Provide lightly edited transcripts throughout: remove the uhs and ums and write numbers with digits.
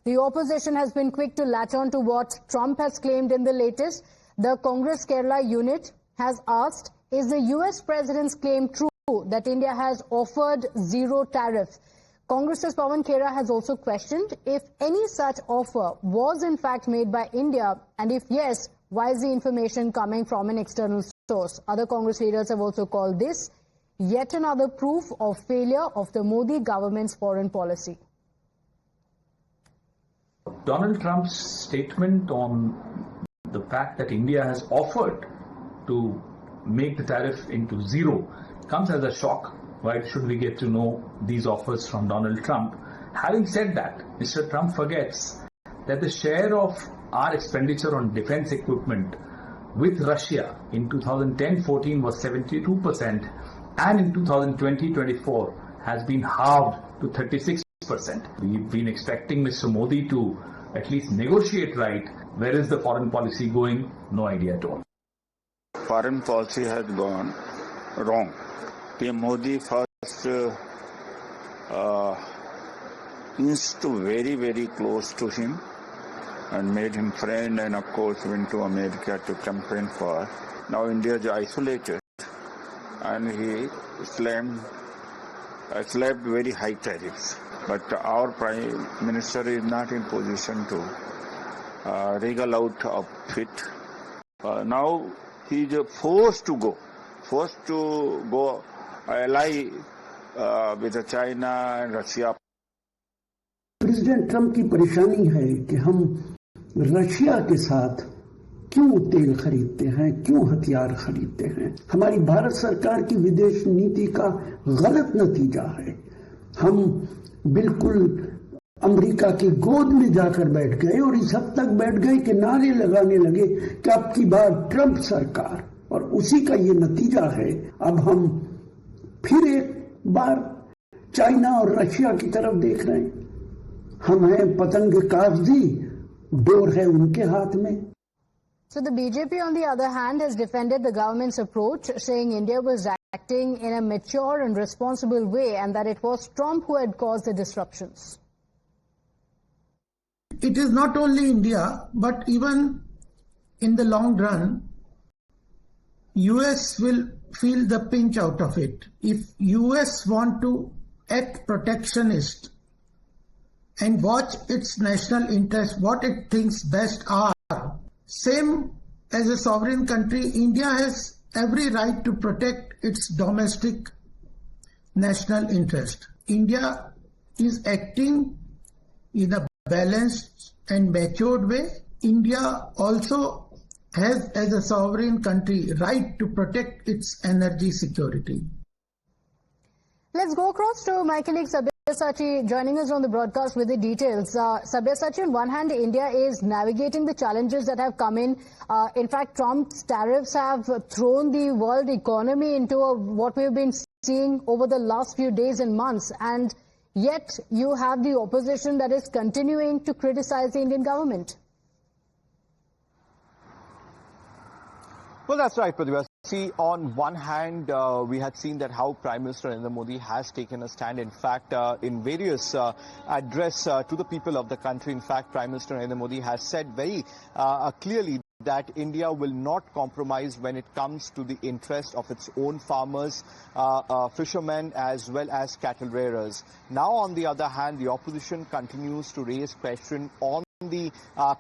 The opposition has been quick to latch on to what Trump has claimed in the latest. The Congress Kerala unit has asked, is the US president's claim true that India has offered zero tariff? Congress's Pawan Khera has also questioned if any such offer was in fact made by India, and if yes, why is the information coming from an external source? Other Congress leaders have also called this yet another proof of failure of the Modi government's foreign policy. Donald Trump's statement on the fact that India has offered to make the tariff into zero comes as a shock. Why should we get to know these offers from Donald Trump? Having said that, Mr. Trump forgets that the share of our expenditure on defense equipment with Russia in 2010-14 was 72%, and in 2020-24 has been halved to 36%. We've been expecting Mr. Modi to at least negotiate right. Where is the foreign policy going? No idea at all. Foreign policy has gone wrong. PM Modi first inched very, very close to him and made him friend, and of course went to America to campaign for. Now India is isolated and he slapped very high tariffs. But our Prime Minister is not in position to wriggle out of it. Now he is forced to go ally with China and Russia. President Trump की परेशानी है कि हम Russia के साथ क्यों तेल खरीदते हैं, क्यों हथियार खरीदते हैं। हमारी भारत सरकार की विदेश नीति का गलत नतीजा है। हम बिल्कुल अमेरिका की गोद में जाकर बैठ गए और इस हद तक बैठ गए कि नारे लगाने लगे कि अब की बार ट्रंप सरकार, और उसी का ये नतीजा है। अब हम फिर एक बार चाइना और रशिया की तरफ देख रहे हैं। हम हैं पतंग कागजी, डोर है उनके हाथ में। So the BJP, on the other hand, has defended the government's approach, saying India was acting in a mature and responsible way and that it was Trump who had caused the disruptions. It is not only India, but even in the long run, US will feel the pinch out of it. If US want to act protectionist and watch its national interests, what it thinks best are, same as a sovereign country, India has every right to protect its domestic national interest. India is acting in a balanced and matured way. India also has, as a sovereign country, right to protect its energy security. Let's go across to my colleague Sabyasachi joining us on the broadcast with the details. Sabyasachi, on one hand, India is navigating the challenges that have come in. In fact, Trump's tariffs have thrown the world economy into what we've been seeing over the last few days and months. And yet you have the opposition that is continuing to criticize the Indian government. Well, that's right, Pratibha. See, on one hand, we had seen that how Prime Minister Narendra Modi has taken a stand. In fact, in various address to the people of the country, in fact, Prime Minister Narendra Modi has said very clearly that India will not compromise when it comes to the interest of its own farmers, fishermen, as well as cattle rearers. Now, on the other hand, the opposition continues to raise question on the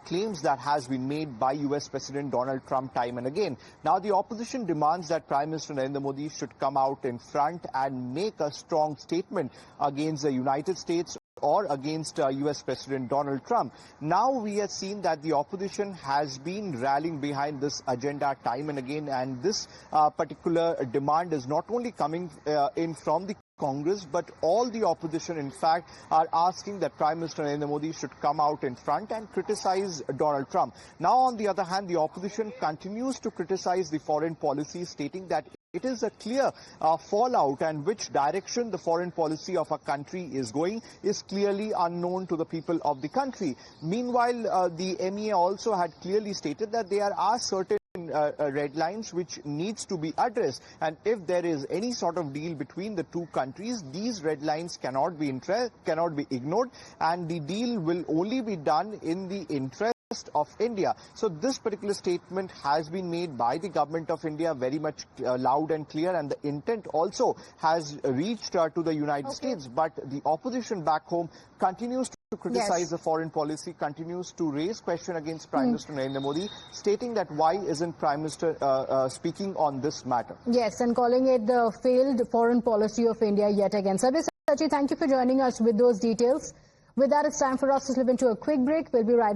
claims that has been made by US President Donald Trump time and again. Now the opposition demands that Prime Minister Narendra Modi should come out in front and make a strong statement against the United States or against US President Donald Trump. Now we have seen that the opposition has been rallying behind this agenda time and again, and this particular demand is not only coming in from the Congress, but all the opposition, in fact, are asking that Prime Minister Narendra Modi should come out in front and criticize Donald Trump. Now, on the other hand, the opposition continues to criticize the foreign policy, stating that it is a clear fallout, and which direction the foreign policy of a country is going is clearly unknown to the people of the country. Meanwhile, the MEA also had clearly stated that there are certain certain red lines which needs to be addressed. And if there is any sort of deal between the two countries, these red lines cannot be ignored, and the deal will only be done in the interest of India. So this particular statement has been made by the government of India very much loud and clear, and the intent also has reached to the United States. But the opposition back home continues to criticize the foreign policy, continues to raise question against Prime Minister Narendra Modi, stating that why isn't Prime Minister speaking on this matter? Yes, and calling it the failed foreign policy of India yet again. Sachi, thank you for joining us with those details. With that, it's time for us to slip into a quick break. We'll be right back.